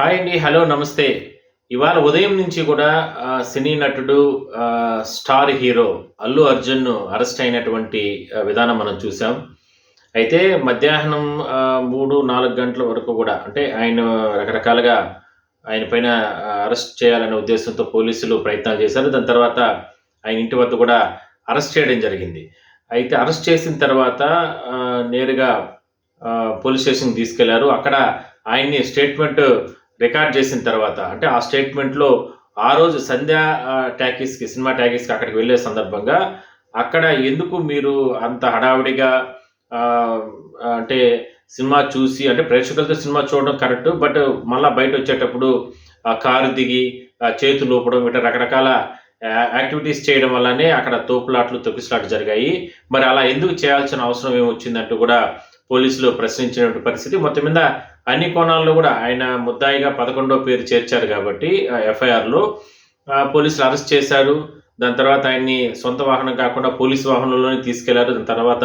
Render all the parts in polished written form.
Hi అండి. Hello. నమస్తే. ఇవాళ ఉదయం నుంచి కూడా సినీ నటుడు star hero 'Allu Arjun' arrest అయినటువంటి విధానం మనం చూసాం. అయితే మధ్యాహ్నం 3, 4 గంటల వరకు కూడా అంటే ఆయన రకరకాలుగా ఆయన పైన అరెస్ట్ చేయాలనే ఉద్దేశంతో పోలీసులు ప్రయత్నాలు చేశారు. దాని తర్వాత ఆయన ఇంటి వద్ద కూడా అరెస్ట్ చేయడం జరిగింది. అయితే అరెస్ట్ చేసిన తర్వాత నేరుగా పోలీస్ స్టేషన్‌కి తీసుకెళ్లారు. అక్కడ ఆయన్ని స్టేట్మెంట్ రికార్డ్ చేసిన తర్వాత అంటే ఆ స్టేట్మెంట్‌లో ఆ రోజు సంధ్యా సినిమా టాకీస్‌కి అక్కడికి వెళ్ళే సందర్భంగా అక్కడ ఎందుకు మీరు అంత హడావిడిగా ఆహ్, అంటే సినిమా చూసి అంటే ప్రేక్షకులతో సినిమా చూడడం కరెక్ట్. బట్ మళ్ళా బయటొచ్చేటప్పుడు కారు దిగి చేతులు ఊపడం ఇట్లా రకరకాల యాక్టివిటీస్ చేయడం వల్లనే అక్కడ తోపులాటలు, తొక్కిసలాట జరిగాయి. మరి అలా ఎందుకు చేయాల్సిన అవసరం ఏమొచ్చిందంటూ కూడా పోలీసులు ప్రశ్నించినటువంటి పరిస్థితి. మొత్తం మీద అన్ని కోణాల్లో కూడా ఆయన ముద్దాయిగా 11వ పేరు చేర్చారు కాబట్టి ఎఫ్ఐఆర్‌లో పోలీసులు అరెస్ట్ చేశారు. దాని తర్వాత ఆయన్ని సొంత వాహనం కాకుండా పోలీస్ వాహనంలోనే తీసుకెళ్లారు. దాని తర్వాత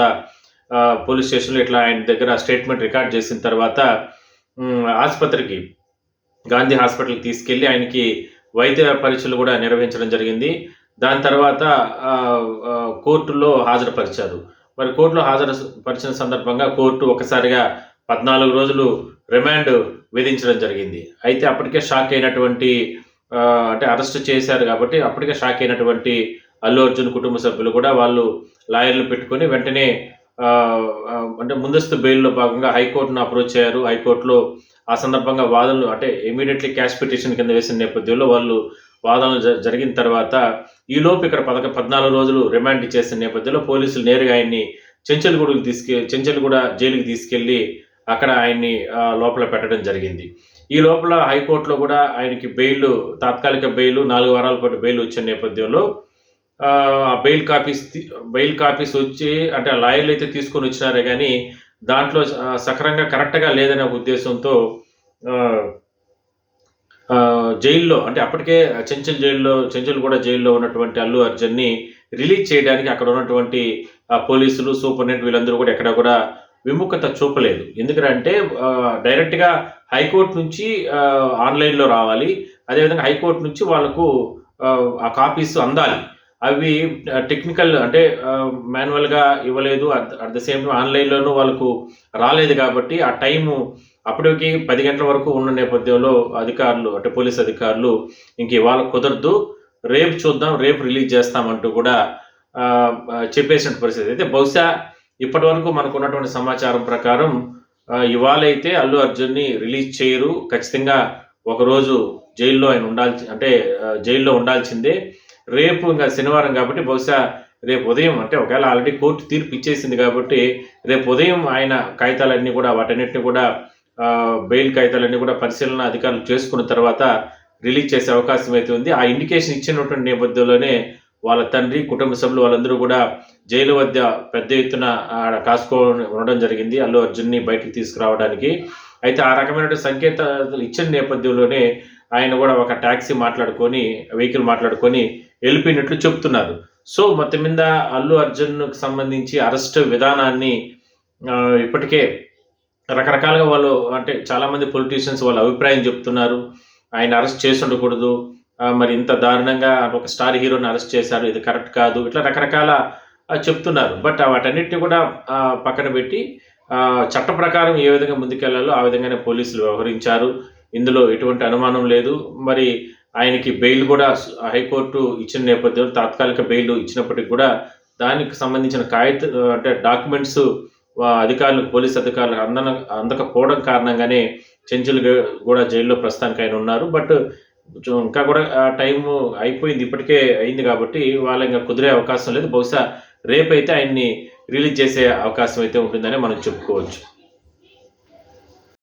పోలీస్ స్టేషన్‌లో ఇట్లా ఆయన దగ్గర స్టేట్మెంట్ రికార్డ్ చేసిన తర్వాత ఆసుపత్రికి గాంధీ హాస్పిటల్‌కి తీసుకెళ్ళి ఆయనకి వైద్య పరీక్షలు కూడా నిర్వహించడం జరిగింది. దాని తర్వాత కోర్టులో హాజరుపరిచారు. మరి కోర్టులో పరిచిన సందర్భంగా కోర్టు ఒక్కసారిగా 14 రోజులు రిమాండ్ విధించడం జరిగింది. అయితే అప్పటికే షాక్ అయినటువంటి అంటే అరెస్ట్ చేశారు కాబట్టి అప్పటికే షాక్ అయినటువంటి అల్లు అర్జున్ కుటుంబ సభ్యులు కూడా వాళ్ళు లాయర్‌లు పెట్టుకొని వెంటనే అంటే ముందస్తు బెయిల్‌లో భాగంగా హైకోర్ట్‌ను అప్రోచ్ అయ్యారు. హైకోర్ట్‌లో ఆ సందర్భంగా వాదనలు అంటే ఇమ్మీడియేట్‌లీ క్యాష్ పిటిషన్ కింద వేసిన నేపథ్యంలో వాళ్ళు వాదనలు జరిగిన తర్వాత ఈలోపు ఇక్కడ 14 రోజులు రిమాండ్ ఇచ్చేసిన నేపథ్యంలో పోలీసులు నేరుగా ఆయన్ని చెంచల్గూడ జైలుకి తీసుకెళ్ళి అక్కడ ఆయన్ని లోపల పెట్టడం జరిగింది. ఈ లోపల హైకోర్టులో కూడా ఆయనకి తాత్కాలిక బెయిల్ 4 వారాల పాటు బెయిల్ వచ్చిన నేపథ్యంలో ఆ బెయిల్ కాపీస్ వచ్చి అంటే లాయర్లు అయితే తీసుకొని వచ్చినారే కానీ దాంట్లో సక్రమంగా కరెక్ట్‌గా లేదనే ఒక ఉద్దేశంతో జైల్లో అంటే అప్పటికే చెంచల్గూడ జైల్లో ఉన్నటువంటి అల్లు అర్జున్‌ని రిలీజ్ చేయడానికి అక్కడ ఉన్నటువంటి పోలీసులు, సూపరింటెండెంట్ వీళ్ళందరూ కూడా ఎక్కడా కూడా విముఖత చూపలేదు. ఎందుకంటే డైరెక్ట్‌గా హైకోర్టు నుంచి ఆన్‌లైన్‌లో రావాలి. అదేవిధంగా హైకోర్టు నుంచి వాళ్ళకు ఆ కాపీస్ అందాలి. అవి టెక్నికల్ అంటే మాన్యువల్‌గా ఇవ్వలేదు. అట్ ద సేమ్ టైమ్ ఆన్‌లైన్‌లోనూ వాళ్ళకు రాలేదు కాబట్టి ఆ టైము అప్పటికి 10 గంటల వరకు ఉన్న నేపథ్యంలో అధికారులు అంటే పోలీస్ అధికారులు ఇంక ఇవాళ కుదరదు, రేపు చూద్దాం, రేపు రిలీజ్ చేస్తామంటూ కూడా చెప్పేసిన పరిస్థితి. అయితే బహుశా ఇప్పటివరకు మనకున్నటువంటి సమాచారం ప్రకారం ఇవాళైతే అల్లు అర్జున్‌ని రిలీజ్ చేయరు. ఖచ్చితంగా ఒకరోజు జైల్లో ఆయన జైల్లో ఉండాల్సిందే. రేపు ఇంకా శనివారం కాబట్టి బహుశా రేపు ఉదయం అంటే ఒకవేళ ఆల్రెడీ కోర్టు తీర్పు ఇచ్చేసింది కాబట్టి రేపు ఉదయం ఆయన కాగితాలన్నీ కూడా వాటన్నిటిని కూడా బెయిల్ కాగితాలన్నీ కూడా పరిశీలన అధికారులు చేసుకున్న తర్వాత రిలీజ్ చేసే అవకాశం అయితే ఉంది. ఆ ఇండికేషన్ ఇచ్చినటువంటి నేపథ్యంలోనే వాళ్ళ తండ్రి, కుటుంబ సభ్యులు వాళ్ళందరూ కూడా జైలు వద్ద పెద్ద ఎత్తున ఉండడం జరిగింది అల్లు అర్జున్‌ని బయటికి తీసుకురావడానికి. అయితే ఆ రకమైనటువంటి సంకేతాలు ఇచ్చిన నేపథ్యంలోనే ఆయన కూడా ఒక వెహికల్ మాట్లాడుకొని వెళ్ళిపోయినట్లు చెప్తున్నారు. సో మొత్తం మీద అల్లు అర్జున్‌కి సంబంధించి అరెస్ట్ విధానాన్ని ఇప్పటికే రకరకాలుగా వాళ్ళు అంటే చాలామంది పొలిటీషియన్స్ వాళ్ళ అభిప్రాయం చెప్తున్నారు. ఆయన అరెస్ట్ చేసి ఉండకూడదు. మరి ఇంత దారుణంగా ఒక స్టార్ హీరోని అరెస్ట్ చేశారు. ఇది కరెక్ట్ కాదు. ఇట్లా రకరకాల చెప్తున్నారు. బట్ వాటన్నిటిని కూడా పక్కన పెట్టి చట్ట ప్రకారం ఏ విధంగా ముందుకెళ్లాలో ఆ విధంగానే పోలీసులు వ్యవహరించారు. ఇందులో ఎటువంటి అనుమానం లేదు. మరి ఆయనకి బెయిల్ కూడా హైకోర్టు ఇచ్చిన నేపథ్యంలో తాత్కాలిక బెయిల్ ఇచ్చినప్పటికి కూడా దానికి సంబంధించిన అంటే డాక్యుమెంట్స్ పోలీస్ అధికారులకు అందకపోవడం కారణంగానే చెంచల్గూడ జైల్లో ప్రస్తుతానికి ఆయన ఉన్నారు. బట్ ఇంకా కూడా టైము అయిపోయింది. ఇప్పటికే అయింది కాబట్టి ఇంకా కుదిరే అవకాశం లేదు. బహుశా రేపైతే ఆయన్ని రిలీజ్ చేసే అవకాశం అయితే ఉంటుందని మనం చెప్పుకోవచ్చు.